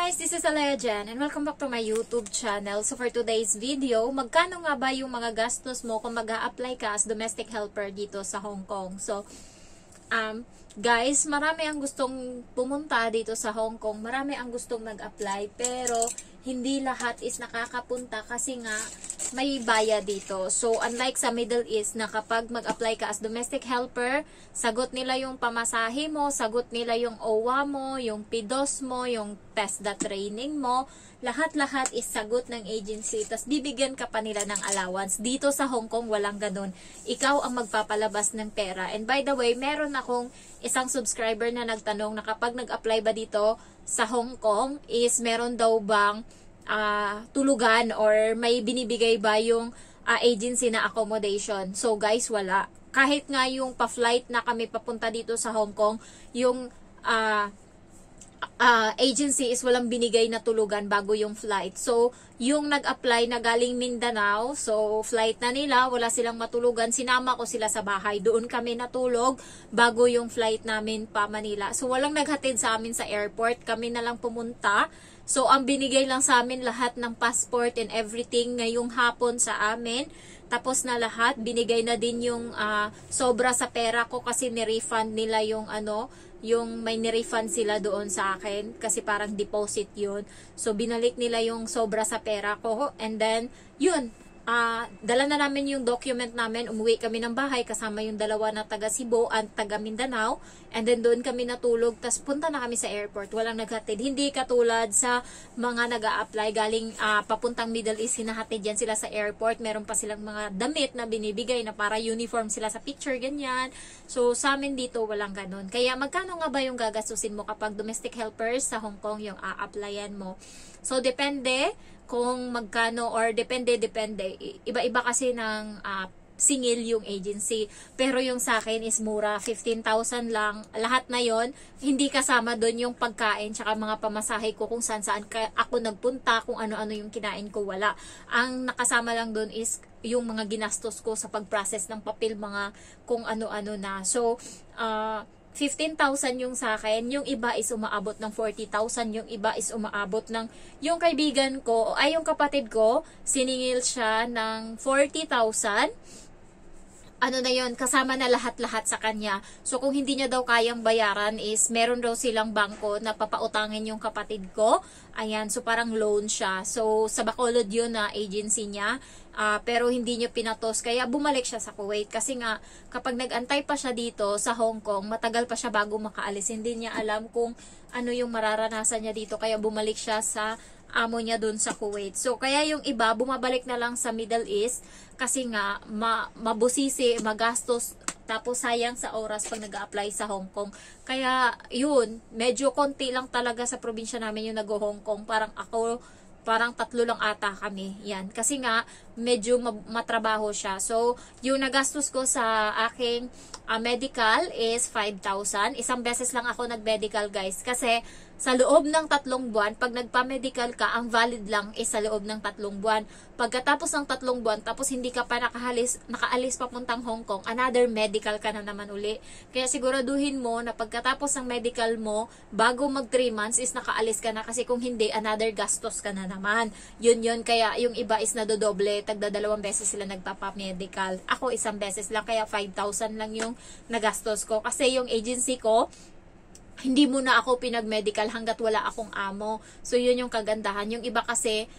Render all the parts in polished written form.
guys, this is Alea Jen and welcome back to my YouTube channel. So for today's video, magkano nga ba yung mga gastos mo kung mag-a-apply ka as domestic helper dito sa Hong Kong? So, guys, marami ang gustong pumunta dito sa Hong Kong. Marami ang gustong mag-apply pero hindi lahat is nakakapunta kasi nga may bayad dito. So, unlike sa Middle East na kapag mag-apply ka as domestic helper, sagot nila yung pamasahe mo, sagot nila yung OWA mo, yung PIDOS mo, yung TESDA training mo, lahat-lahat is sagot ng agency. Tapos bibigyan ka pa nila ng allowance. Dito sa Hong Kong, walang ganun. Ikaw ang magpapalabas ng pera. And by the way, meron akong isang subscriber na nagtanong na kapag nag-apply ba dito sa Hong Kong is meron daw bang tulugan or may binibigay ba yung agency na accommodation. So guys, wala. Kahit nga yung pa-flight na kami papunta dito sa Hong Kong, yung agency is walang binigay na tulugan bago yung flight. So, yung nag-apply na galing Mindanao, so flight na nila, wala silang matulugan, sinama ko sila sa bahay. Doon kami natulog bago yung flight namin pa Manila. So, walang naghatid sa amin sa airport, kami na lang pumunta. So, ang binigay lang sa amin lahat ng passport and everything ngayong hapon sa amin. Tapos na lahat, binigay na din yung sobra sa pera ko kasi ni-refund nila yung yung may ni-refund sila doon sa akin kasi parang deposit yun. So, binalik nila yung sobra sa pera ko and then, yun, dala na namin yung document namin, umuwi kami ng bahay kasama yung dalawa na taga Cebu at taga Mindanao and then doon kami natulog, tas punta na kami sa airport, walang naghatid. Hindi katulad sa mga nag-a-apply galing papuntang Middle East, hinahatid yan sila sa airport, meron pa silang mga damit na binibigay na para uniform sila sa picture, ganyan. So sa amin dito walang ganun. Kaya magkano nga ba yung gagastusin mo kapag domestic helpers sa Hong Kong yung a-applyan mo? So depende kung magkano or depende. Iba-iba kasi ng singil yung agency. Pero yung sa akin is mura, 15,000 lang. Lahat na yon, hindi kasama doon yung pagkain tsaka mga pamasahe ko kung saan-saan ako nagpunta, kung ano-ano yung kinain ko, wala. Ang nakasama lang doon is yung mga ginastos ko sa pag-process ng papel, mga kung ano-ano na. So, 15,000 yung sa akin, yung iba is umaabot ng 40,000, yung iba is umaabot ng, yung kaibigan ko, ay yung kapatid ko, siningil siya ng 40,000, ano na yon, kasama na lahat-lahat sa kanya. So, kung hindi niya daw kayang bayaran is, meron daw silang bangko na papautangin yung kapatid ko. Ayan, so parang loan siya. So, sa Bacolod yun na agency niya. Pero hindi niya pinatos. Kaya bumalik siya sa Kuwait. Kasi nga, kapag nag-antay pa siya dito sa Hong Kong, matagal pa siya bago makaalis. Hindi niya alam kung ano yung mararanasan niya dito. Kaya bumalik siya sa amo niya dun sa Kuwait. So, kaya yung iba, bumabalik na lang sa Middle East kasi nga, mabusisi, magastos, tapos sayang sa oras pag nag-a-apply sa Hong Kong. Kaya, yun, medyo konti lang talaga sa probinsya namin yung nag-Hong Kong. Parang 3 lang ata kami. Yan. Kasi nga, medyo matrabaho siya. So, yung nagastos ko sa aking medical is 5,000. Isang beses lang ako nag-medical, guys. Kasi, sa loob ng 3 buwan, pag nagpa-medical ka, ang valid lang is sa loob ng 3 buwan. Pagkatapos ng 3 buwan, tapos hindi ka pa nakaalis papuntang Hong Kong, another medical ka na naman uli. Kaya siguraduhin mo na pagkatapos ng medical mo, bago mag 3 months is nakaalis ka na. Kasi kung hindi, another gastos ka na naman. Yun. Kaya yung iba is nadodoble, tagda 2 beses sila nagpapa-medical. Ako isang beses lang, kaya 5,000 lang yung nagastos ko. Kasi yung agency ko, hindi muna ako pinag-medical hanggat wala akong amo. So, yun yung kagandahan. Yung iba kasi,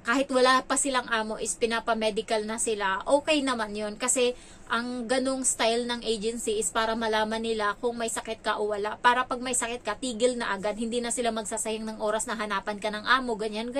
kahit wala pa silang amo, is pinapa-medical na sila. Okay naman yun. Kasi, ang ganong style ng agency is para malaman nila kung may sakit ka o wala. Para pag may sakit ka, tigil na agad. Hindi na sila magsasayang ng oras na hanapan ka ng amo, ganyan.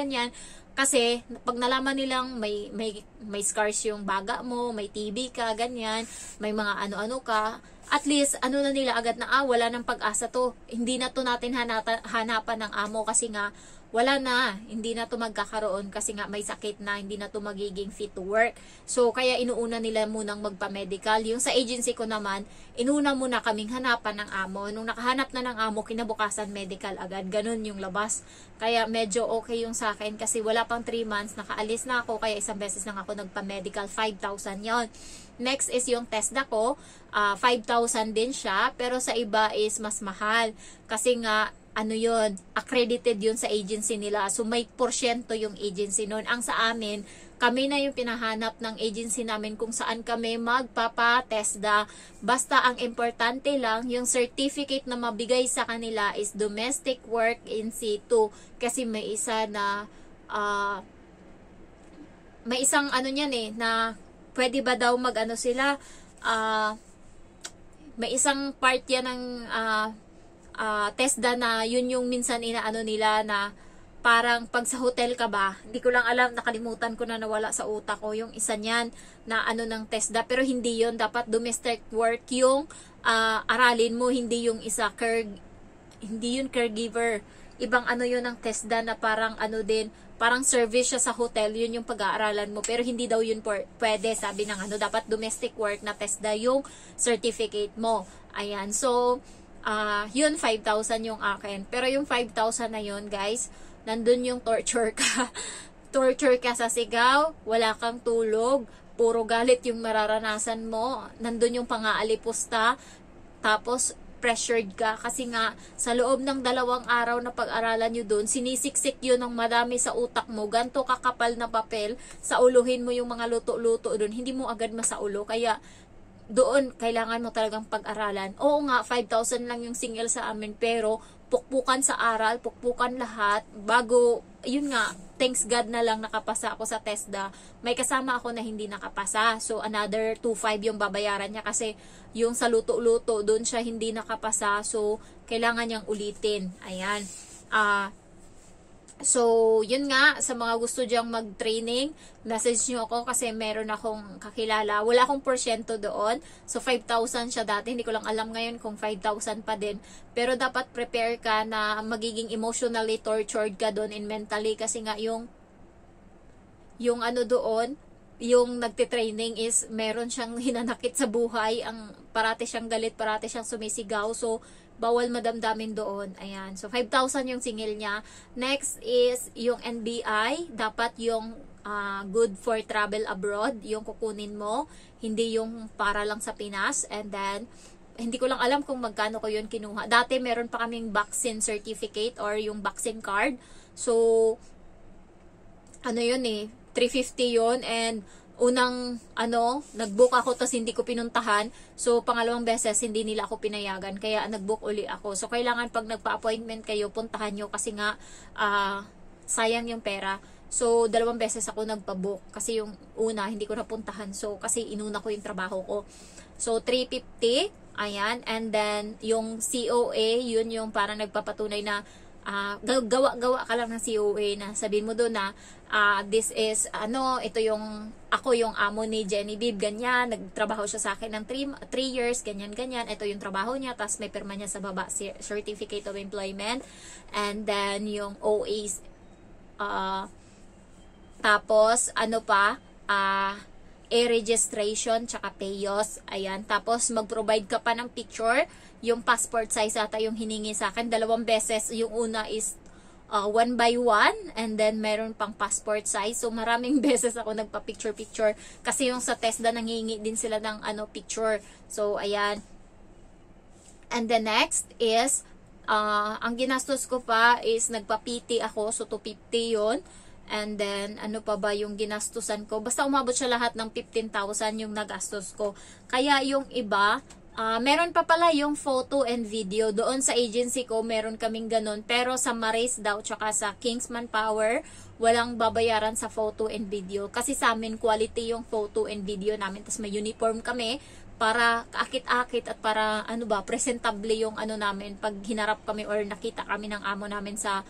Kasi, pag nalaman nilang may scars yung baga mo, may TB ka, ganyan, may mga ano-ano ka, at least, na nila agad na, wala ng pag-asa to. Hindi na to natin hanapan ng amo kasi nga, wala na. Hindi na to magkakaroon kasi nga may sakit na, hindi na to magiging fit to work. So, kaya inuuna nila munang magpa-medical. Yung sa agency ko naman, inuna muna kaming hanapan ng amo. Nung nakahanap na ng amo, kinabukasan medical agad. Ganun yung labas. Kaya medyo okay yung sa akin kasi wala pang 3 months, nakaalis na ako. Kaya isang beses lang ako nagpa-medical, 5,000 yon. Next is yung TESDA ko, 5,000 din siya, pero sa iba is mas mahal. Kasi nga, ano yun, accredited yun sa agency nila. So, may porsyento yung agency nun. Ang sa amin, kami na yung pinahanap ng agency namin kung saan kami magpapa-TESDA. Basta ang importante lang, yung certificate na mabigay sa kanila is domestic work in situ. Kasi may isa na, may isang ano niyan eh, na pwede ba daw mag-ano sila, may isang part yan ng TESDA na yun yung minsan inaano nila na parang pag sa hotel ka ba, hindi ko lang alam, nakalimutan ko na, nawala sa utak ko yung isa niyan na ano ng TESDA, pero hindi yun, dapat domestic work yung aralin mo, hindi yung isa hindi yun caregiver, ibang ano yun ng TESDA na parang ano din, parang service siya sa hotel, yun yung pag-aaralan mo, pero hindi daw yun pwede, sabi ng ano, dapat domestic work na TESDA yung certificate mo. Ayan, so yun 5,000 yung akin. Pero yung 5,000 na yun, guys, nandun yung torture ka. Torture ka sa sigaw, wala kang tulog, puro galit yung mararanasan mo, nandun yung pang-aalipusta, tapos pressured ka kasi nga sa loob ng 2 araw na pag-aralan nyo dun, sinisiksik yun ng madami sa utak mo, ganto kakapal na papel, sauluhin mo yung mga luto-luto dun, hindi mo agad masaulo, kaya doon kailangan mo talagang pag-aralan. Oo nga, 5,000 lang yung single sa amin, pero pukpukan sa aral, pukpukan lahat, bago, yun nga, thanks God na lang nakapasa ako sa TESDA. May kasama ako na hindi nakapasa, so another 2,500 yung babayaran niya kasi yung sa luto-luto, doon siya hindi nakapasa, so kailangan niyang ulitin. Ayan. So, yun nga, sa mga gusto dyang mag-training, message nyo ako kasi meron akong kakilala. Wala akong porsyento doon. So, 5,000 siya dati. Hindi ko lang alam ngayon kung 5,000 pa din. Pero dapat prepare ka na magiging emotionally tortured ka doon and mentally kasi nga yung ano doon, yung nagte-training is meron siyang hinanakit sa buhay. Parati siyang galit, parati siyang sumisigaw. So, bawal madamdamin doon. Ayan. So, 5,000 yung singil niya. Next is yung NBI. Dapat yung good for travel abroad. Yung kukunin mo. Hindi yung para lang sa Pinas. And then, hindi ko lang alam kung magkano ko yun kinuha. Dati, meron pa kaming vaccine certificate or yung vaccine card. So, ano yun eh, 350 yun. And, unang nag-book ako tapos hindi ko pinuntahan. So, pangalawang beses hindi nila ako pinayagan. Kaya nag-book uli ako. So, kailangan pag nagpa-appointment kayo, puntahan nyo kasi nga sayang yung pera. So, 2 beses ako nagpa-book. Kasi yung una, hindi ko napuntahan. So, kasi inuna ko yung trabaho ko. So, 350. Ayan. And then, yung COA, yun yung parang nagpapatunay na gawa ka lang ng COA na sabihin mo doon na this is ito yung ako yung amo ni Genevieve, ganyan, nagtrabaho siya sa akin ng 3 years, ganyan, ito yung trabaho niya, tapos may pirma niya sa baba, Certificate of Employment, and then yung OAs, tapos e-registration, tsaka PAYOS, ayan, tapos mag-provide ka pa ng picture, yung passport size ata yung hiningi sa akin, 2 beses, yung una is 1 by 1, and then meron pang passport size, so maraming beses ako nagpa-picture, kasi yung sa TESDA nangingi din sila ng picture, so ayan, and the next is, ang ginastos ko pa is nagpa-PT ako, so 250 yon. And then, ano pa ba yung ginastusan ko? Basta umabot siya lahat ng 15,000 yung nagastos ko. Kaya yung iba, meron pa pala yung photo and video. Doon sa agency ko, meron kaming ganun. Pero sa Maris daw, tsaka sa Kingsman Power, walang babayaran sa photo and video. Kasi sa amin, quality yung photo and video namin. Tapos may uniform kami para kaakit-akit at para, presentable yung namin. Pag hinarap kami or nakita kami ng amo namin sa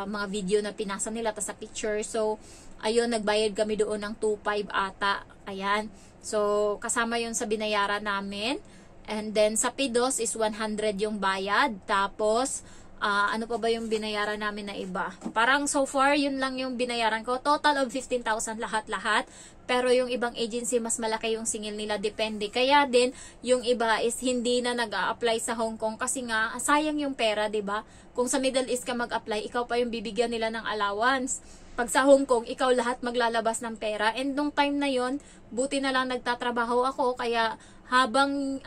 mga video na pinasa nila ta sa picture. So, ayun, nagbayad kami doon ng 2,500 ata. Ayan. So, kasama yun sa binayaran namin. And then, sa PIDOS is 100 yung bayad. Tapos, ano pa ba yung binayaran namin na iba? Parang so far, yun lang yung binayaran ko. Total of 15,000 lahat-lahat. Pero yung ibang agency, mas malaki yung singil nila. Depende. Kaya din, yung iba is hindi na nag-a-apply sa Hong Kong kasi nga, sayang yung pera, 'di ba? Kung sa Middle East ka mag-apply, ikaw pa yung bibigyan nila ng allowance. Pag sa Hong Kong, ikaw lahat maglalabas ng pera. And nung time na yon, buti na lang nagtatrabaho ako, kaya habang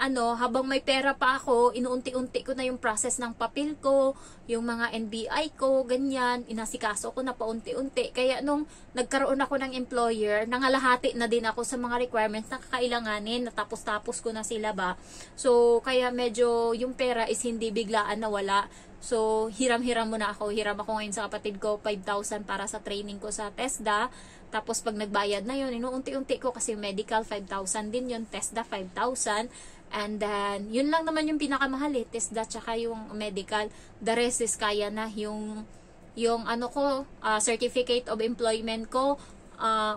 may pera pa ako, inuunti-unti ko na yung process ng papel ko, yung mga NBI ko, ganyan, inasikaso ko na paunti-unti. Kaya nung nagkaroon ako ng employer, nangalahati na din ako sa mga requirements na kakailanganin, natapos-tapos ko na sila ba. So, kaya medyo yung pera is hindi biglaan nawala. So, hiram-hiram muna ako. Hiram ako ngayon sa kapatid ko, 5,000 para sa training ko sa TESDA. Tapos pag nagbayad na yun, inuunti-unti ko kasi medical 5,000 din yun, TESDA 5,000. And then, yun lang naman yung pinakamahal eh, TESDA tsaka yung medical. The rest is kaya na yung Certificate of Employment ko,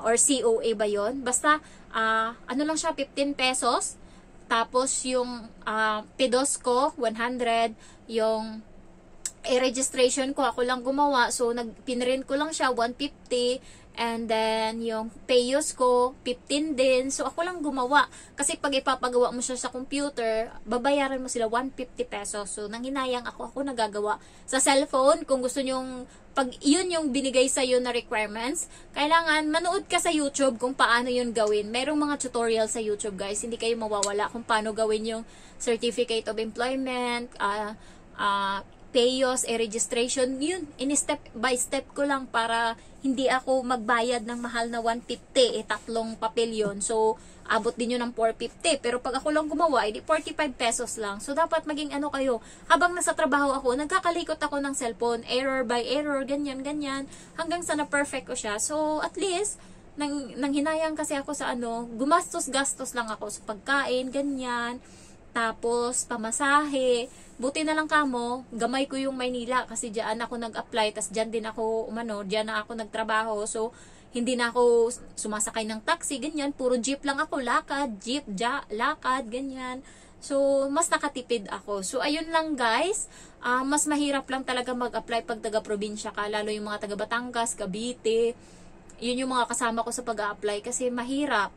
or COA ba yun? Basta, lang siya, 15 pesos. Tapos yung PIDOS ko, 100. Yung registration ko, ako lang gumawa. So, pinrint ko lang siya, 150. And then, yung payos ko, 15 din. So, ako lang gumawa. Kasi pag ipapagawa mo siya sa computer, babayaran mo sila 150 pesos. So, nanghinayang ako nagagawa. Sa cellphone, kung gusto nyong, pag yun yung binigay sa'yo na requirements, kailangan manood ka sa YouTube kung paano yun gawin. Merong mga tutorial sa YouTube, guys. Hindi kayo mawawala kung paano gawin yung Certificate of Employment, payos, registration, yun, in-step by step ko lang para hindi ako magbayad ng mahal na 150, tatlong papel yun. So, abot din yun ng 450. Pero pag ako lang gumawa, edi 45 pesos lang. So, dapat maging kayo, habang nasa trabaho ako, nagkakalikot ako ng cellphone, error by error, ganyan, hanggang sa na-perfect ko siya. So, at least, nang hinayang kasi ako sa gumastos-gastos lang ako sa pagkain, ganyan. Tapos, pamasahe. Buti na lang kamo, gamay ko yung Maynila kasi diyan ako nag-apply, tas diyan din ako diyan na ako nagtrabaho. So, hindi na ako sumasakay ng taxi, ganyan. Puro jeep lang ako, lakad, lakad, ganyan. So, mas nakatipid ako. So, ayun lang guys. Mas mahirap lang talaga mag-apply pag taga-probinsya ka, lalo yung mga taga-Batangas, Cavite. Yun yung mga kasama ko sa pag-apply kasi mahirap.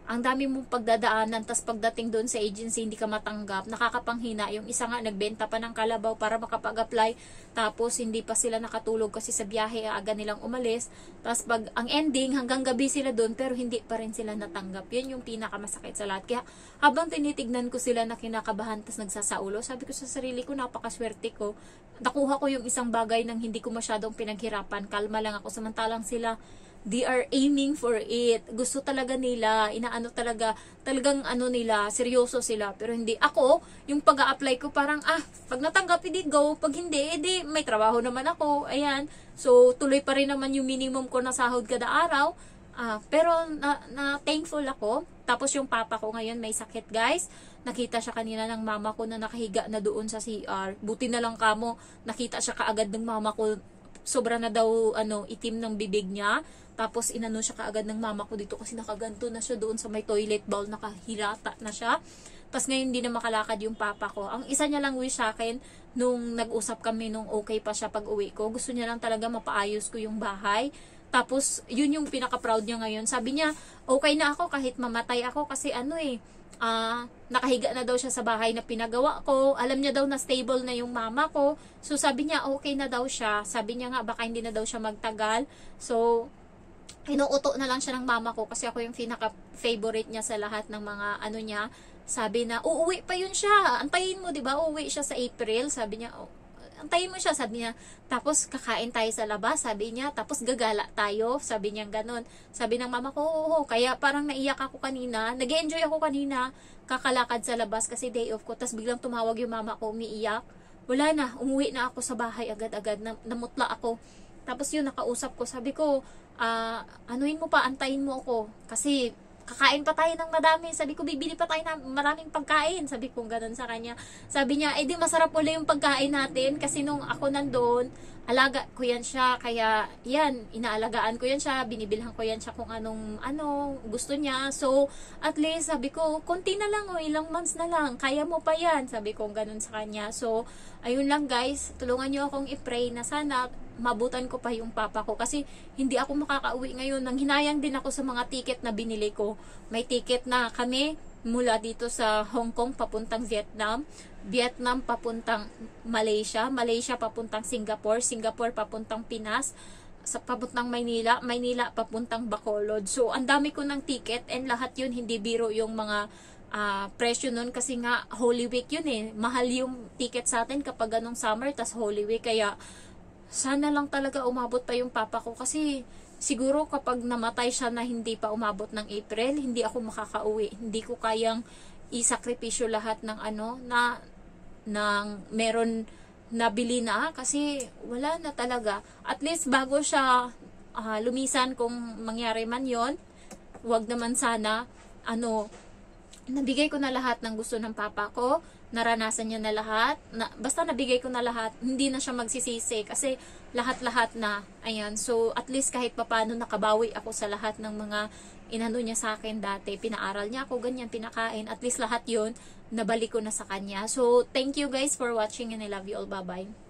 Ang dami mong pagdadaanan, tas pagdating doon sa agency, hindi ka matanggap, nakakapanghina. Yung isa nga, nagbenta pa ng kalabaw para makapag-apply, tapos hindi pa sila nakatulog kasi sa biyahe, aga nilang umalis. Tapos pag ang ending, hanggang gabi sila doon, pero hindi pa rin sila natanggap. Yun yung pinakamasakit sa lahat. Kaya habang tinitignan ko sila na kinakabahan, tas nagsasaulo, sabi ko sa sarili ko, napakaswerte ko. Nakuha ko yung isang bagay nang hindi ko masyadong pinaghirapan. Kalma lang ako, samantalang sila, they are aiming for it. Gusto talaga nila, talagang nila, seryoso sila. Pero hindi ako, yung pag-a-apply ko parang, pag natanggap, edi go. Pag hindi, edi may trabaho naman ako. Ayan. So, tuloy pa rin naman yung minimum ko na sahod kada araw. Pero, thankful ako. Tapos yung papa ko ngayon may sakit, guys. Nakita siya kanina ng mama ko na nakahiga na doon sa CR. Buti na lang kamo, nakita siya kaagad ng mama ko. Sobra na daw, itim ng bibig niya. Tapos, inano siya kaagad ng mama ko dito kasi nakaganto na siya doon sa may toilet bowl, nakahilata na siya. Tapos, ngayon hindi na makalakad yung papa ko. Ang isa niya lang wish sa akin, nung nag-usap kami, nung okay pa siya pag uwi ko, gusto niya lang talaga mapaayos ko yung bahay. Tapos, yun yung pinaka-proud niya ngayon. Sabi niya, okay na ako kahit mamatay ako kasi nakahiga na daw siya sa bahay na pinagawa ko. Alam niya daw na stable na yung mama ko. So, sabi niya, okay na daw siya. Sabi niya nga, baka hindi na daw siya magtagal. So, inuuto na lang siya ng mama ko kasi ako yung pinaka-favorite niya sa lahat ng mga niya. Sabi na, uuwi pa yun siya. Antayin mo, di ba? Uuwi siya sa April. Sabi niya, antayin mo siya. Sabi niya, tapos kakain tayo sa labas. Sabi niya, tapos gagala tayo. Sabi niya ganun. Sabi ng mama ko, oo. Kaya parang naiyak ako kanina. Nag-enjoy ako kanina. Kakalakad sa labas kasi day off ko. Tapos biglang tumawag yung mama ko, umiiyak. Wala na, umuwi na ako sa bahay agad-agad. Namutla ako. Tapos yun, nakausap ko. Sabi ko, anuhin mo pa, antayin mo ako. Kasi, kakain pa tayo ng madami. Sabi ko, bibili pa tayo ng maraming pagkain. Sabi ko, ganun sa kanya. Sabi niya, di masarap ulit yung pagkain natin. Kasi nung ako nandun, alaga ko yan siya. Kaya, yan, inaalagaan ko yan siya. Binibilhan ko yan siya kung anong gusto niya. So, at least, sabi ko, konti na lang, ilang months na lang. Kaya mo pa yan. Sabi ko, ganun sa kanya. So, ayun lang guys, tulungan nyo akong i-pray na sana mabutan ko pa yung papa ko kasi hindi ako makakauwi ngayon. Nang hinayang din ako sa mga ticket na binili ko. May ticket na kami mula dito sa Hong Kong papuntang Vietnam, Vietnam papuntang Malaysia, Malaysia papuntang Singapore, Singapore papuntang Pinas, sa papuntang Maynila, Maynila papuntang Bacolod. So, ang dami ko ng ticket and lahat yun hindi biro yung mga presyo nun kasi nga Holy Week yun eh. Mahal yung ticket sa atin kapag anong summer tas Holy Week. Kaya sana lang talaga umabot pa yung papa ko kasi siguro kapag namatay siya na hindi pa umabot ng April, hindi ako makakauwi. Hindi ko kayang isakripisyo lahat ng ng meron nabili na kasi wala na talaga. At least bago siya lumisan kung mangyari man yon, wag naman sana nabigay ko na lahat ng gusto ng papa ko, naranasan niya na lahat, basta nabigay ko na lahat, hindi na siya magsisisi kasi lahat-lahat na, ayan, so at least kahit papano nakabawi ako sa lahat ng mga inano niya sa akin dati, pinaaral niya ako, ganyan, pinakain, at least lahat yon nabalik ko na sa kanya. So, thank you guys for watching and I love you all, bye-bye.